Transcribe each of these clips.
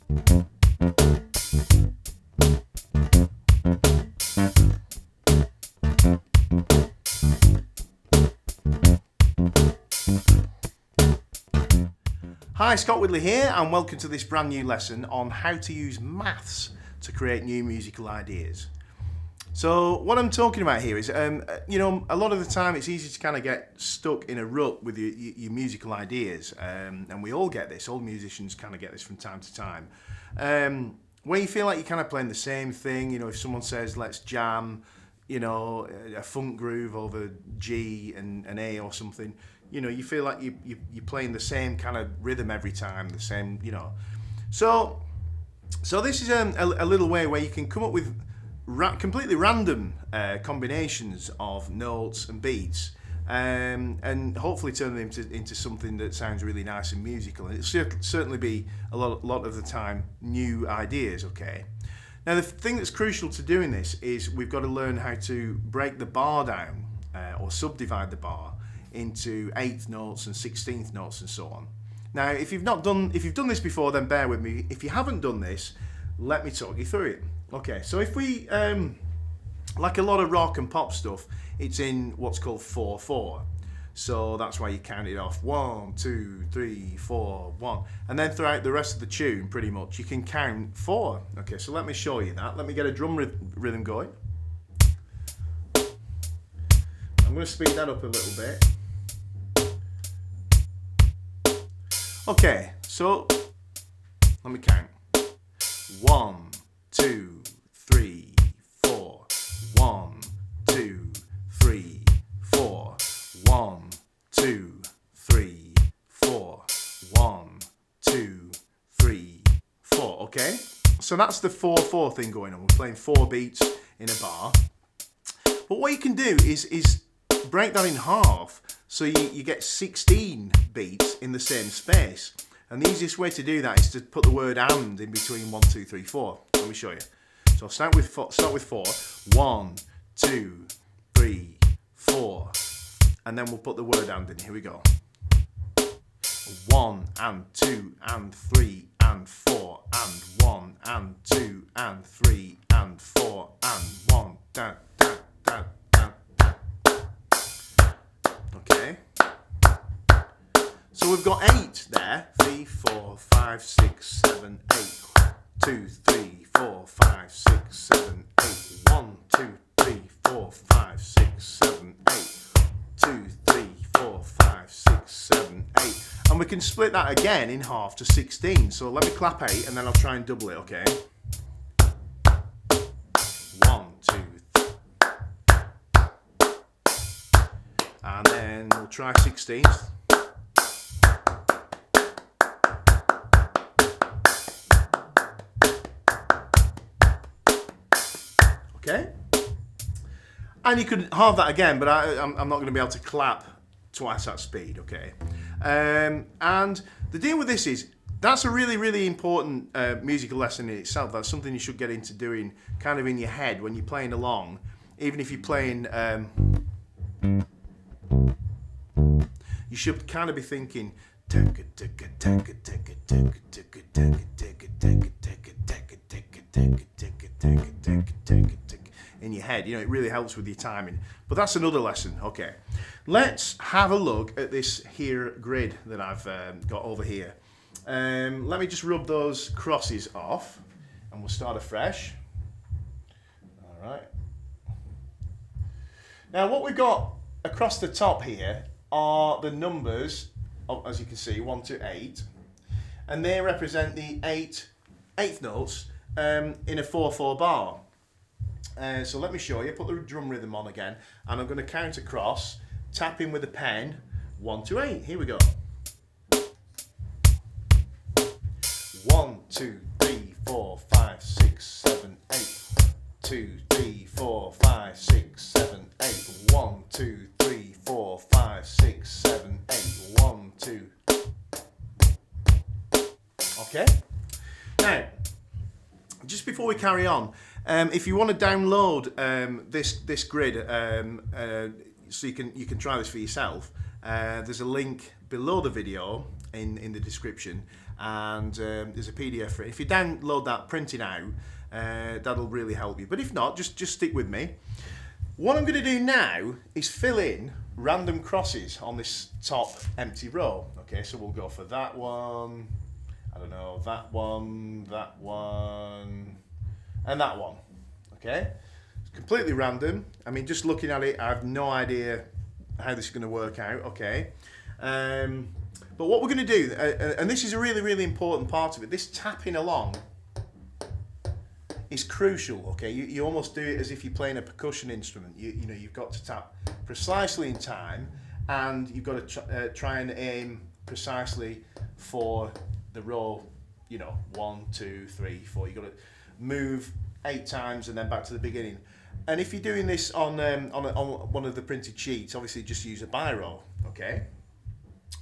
Hi, Scott Whitley here, and welcome to this brand new lesson on how to use maths to create new musical ideas. So what I'm talking about here is, you know, a lot of the time it's easy to kind of get stuck in a rut with your musical ideas, and we all get this, all musicians kind of get this from time to time, where you feel like you're kind of playing the same thing. You know, if someone says let's jam, you know, a funk groove over G and an A or something, you know, you feel like you're playing the same kind of rhythm every time, the same, you know. So this is a little way where you can come up with completely random combinations of notes and beats, and hopefully turn them into something that sounds really nice and musical. And it'll certainly be a lot of the time new ideas, okay? Now the thing that's crucial to doing this is we've got to learn how to break the bar down, or subdivide the bar into 8th notes and 16th notes and so on. Now if you've done this before, then bear with me. If you haven't done this, let me talk you through it. Okay, so if we like a lot of rock and pop stuff, it's in what's called 4/4. So that's why you count it off 1, 2, 3, 4, 1, and then throughout the rest of the tune pretty much you can count 4. Okay, so let me show you that. Let me get a drum rhythm going. I'm going to speed that up a little bit. Okay, so let me count. 1, 2, 3, 4. 1, 2, 3, 4. 1, 2, 3, 4. 1, 2, 3, 4. Okay, so that's the 4/4 thing going on. We're playing 4 beats in a bar. But what you can do is break that in half, so you get 16 beats in the same space. And the easiest way to do that is to put the word "and" in between 1, 2, 3, 4. Let me show you. So I'll start with 4. 1, 2, 3, 4, and then we'll put the word "and" in. Here we go. 1 and 2 and 3 and 4 and 1 and 2 and 3 and 4 and 1. Da, da, da, da, da. Okay. So we've got 8 there. 3, 4, 5, 6, 7, 8. 2, 3, 4, 5, 6, 7, 8. 1, 2, 3, 4, 5, 6, 7, 8. 2, 3, 4, 5, 6, 7, 8. And we can split that again in half to 16. So let me clap 8 and then I'll try and double it, okay? 1, 2, 3. And then we'll try 16. Okay, and you could halve that again, but I'm not going to be able to clap twice that speed, okay? And the deal with this is, that's a really important musical lesson in itself. That's something you should get into doing kind of in your head when you're playing along, even if you're playing, you should kind of be thinking, in your head. You know, it really helps with your timing. But that's another lesson. Okay, let's have a look at this here grid that I've got over here. Let me just rub those crosses off and we'll start afresh. All right. Now what we've got across the top here are the numbers, as you can see, 1 to 8, and they represent the 8th notes in a 4/4 bar. So let me show you. Put the drum rhythm on again, and I'm going to count across, tapping with a pen, 1 to 8. Here we go. 1, 2, 3, 4, 5, 6, 7, 8. 2, 3, 4, 5, 6, 7, 8. 1, 2, 3, 4, 5, 6, 7, 8. 1, 2. Okay. Now, just before we carry on, if you want to download this grid, so you can try this for yourself, there's a link below the video in the description, and there's a PDF for it. If you download that printed out, that'll really help you. But if not, just stick with me. What I'm going to do now is fill in random crosses on this top empty row. Okay, so we'll go for that one, I don't know, that one, and that one. Okay, it's completely random. I mean, just looking at it, I have no idea how this is going to work out. Okay, but what we're going to do, and this is a really, really important part of it, this tapping along is crucial. Okay, you almost do it as if you're playing a percussion instrument. You know, you've got to tap precisely in time, and you've got to try and aim precisely for the row. You know, 1, 2, 3, 4. You've got to move 8 times and then back to the beginning. And if you're doing this on one of the printed sheets, obviously just use a biro. Okay,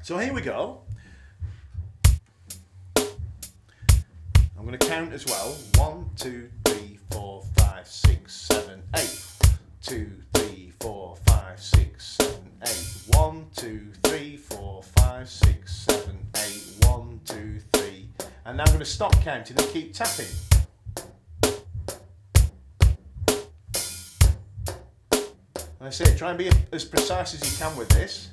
so here we go. I'm going to count as well. 1, 2, 3, 4, 5, 6, 7, 8. 2, 3, 4, 5, 6, 7, 8. 1, 2, 3, 4, 5, 6, 7, 8. 1, 2, 3. And now I'm going to stop counting and keep tapping. And I say, try and be as precise as you can with this.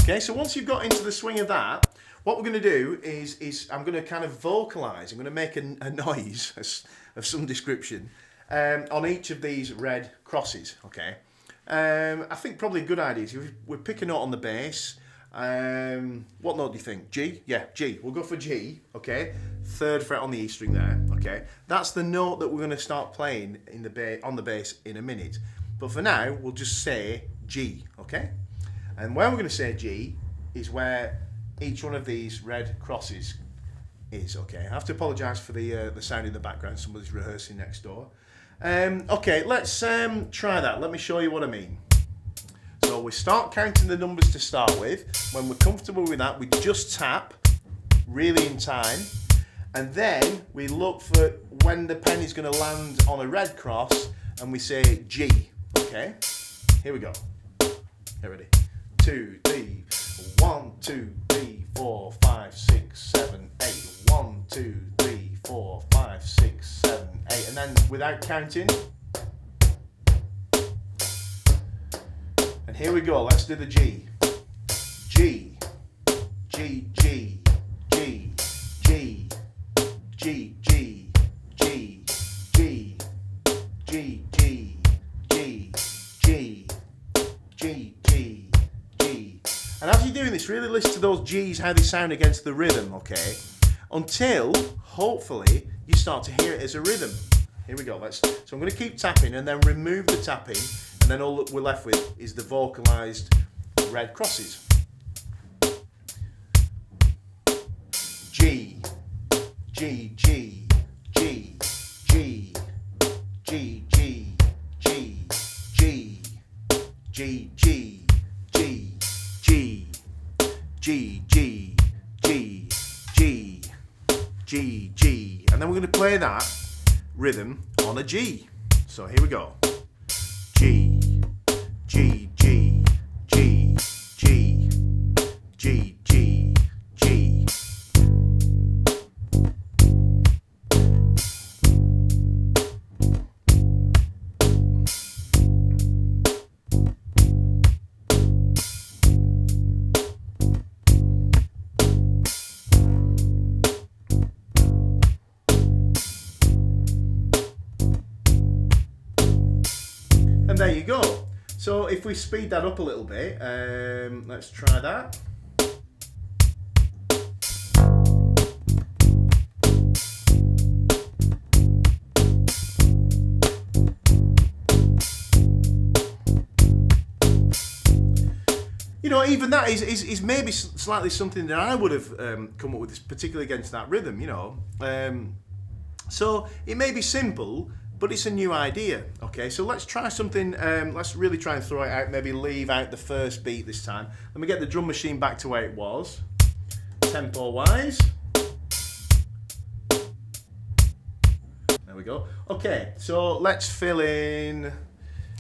Okay, so once you've got into the swing of that, what we're going to do is I'm going to kind of vocalize. I'm going to make a noise of some description on each of these red crosses. Okay, I think probably a good idea is we pick a note on the bass. What note do you think? G? Yeah, G. We'll go for G. Okay, 3rd fret on the E string there. Okay, that's the note that we're going to start playing in the on the bass in a minute. But for now, we'll just say G. Okay. And where we're going to say G is where each one of these red crosses is. Okay, I have to apologise for the sound in the background. Somebody's rehearsing next door. Okay, let's try that. Let me show you what I mean. So we start counting the numbers to start with. When we're comfortable with that, we just tap really in time, and then we look for when the pen is going to land on a red cross, and we say G. Okay, here we go. Get ready. 2, 3, 1, 2, 3, 4, 5, 6, 7, 8. 1, 2, 3, 4, 5, 6, 7, 8. And then without counting. And here we go. Let's do the G. G, G, G, G, G, G, G, G, G, G, G, G, G, G, G. And as you're doing this, really listen to those G's, how they sound against the rhythm, okay? Until, hopefully, you start to hear it as a rhythm. Here we go. So I'm going to keep tapping and then remove the tapping, and then all that we're left with is the vocalised red crosses. G, G, G, G, G, G, G, G, G, G, G, G, G, G, G, G, G, G, G. And then we're going to play that rhythm on a G. So here we go. G, G, G, G, G, G, G, G. And there you go. So if we speed that up a little bit, let's try that. You know, even that is maybe slightly something that I would have come up with, particularly against that rhythm, you know. So it may be simple, but it's a new idea. Okay, so let's try something, let's really try and throw it out, maybe leave out the first beat this time. Let me get the drum machine back to where it was, tempo-wise. There we go. Okay, so let's fill in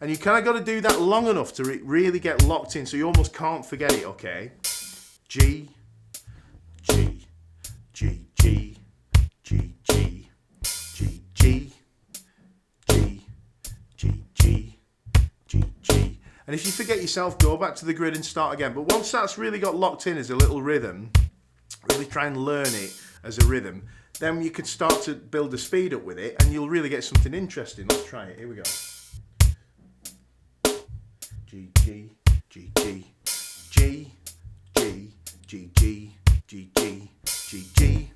And you kind of got to do that long enough to really get locked in, so you almost can't forget it, okay? G, G, G, G, G, G, G, G, G, G, G, G, G. And if you forget yourself, go back to the grid and start again. But once that's really got locked in as a little rhythm, really try and learn it as a rhythm, then you can start to build the speed up with it, and you'll really get something interesting. Let's try it. Here we go. G, G, G, G, G, G, G, G, G, G, G, G.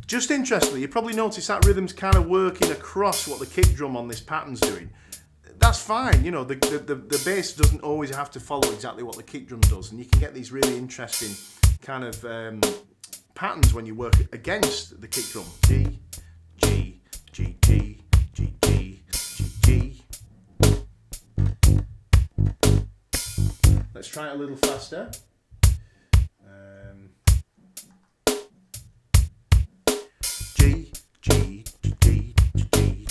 Just interestingly, you probably notice that rhythm's kind of working across what the kick drum on this pattern's doing. That's fine, you know, the bass doesn't always have to follow exactly what the kick drum does, and you can get these really interesting kind of patterns when you work against the kick drum. G, G, G, G, G, G, G, G. Let's try it a little faster. G, G, G, G, G.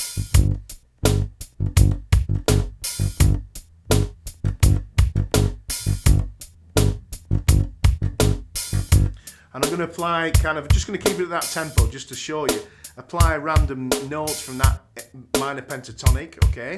And I'm going to apply just going to keep it at that tempo just to show you. Apply random notes from that minor pentatonic, okay?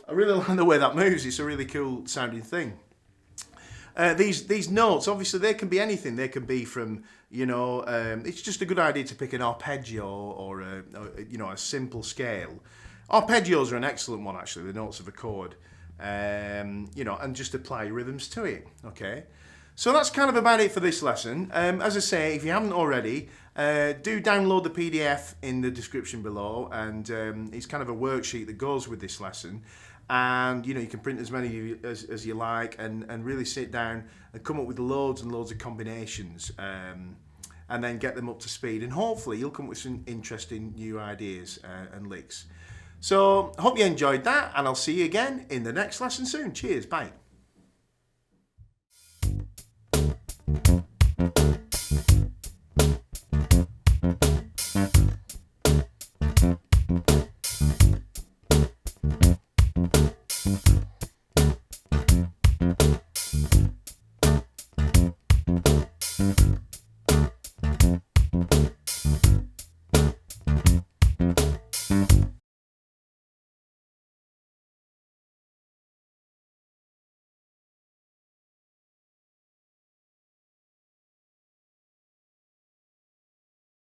I really like the way that moves. It's a really cool sounding thing. These notes, obviously, they can be anything. They can be from, you know, it's just a good idea to pick an arpeggio or a simple scale. Arpeggios are an excellent one, actually, the notes of a chord. And just apply rhythms to it, okay? So that's kind of about it for this lesson. As I say, if you haven't already, do download the PDF in the description below, and it's kind of a worksheet that goes with this lesson. And you can print as many as you like, and really sit down and come up with loads and loads of combinations, and then get them up to speed. And hopefully you'll come up with some interesting new ideas and licks. So hope you enjoyed that, and I'll see you again in the next lesson soon. Cheers, bye.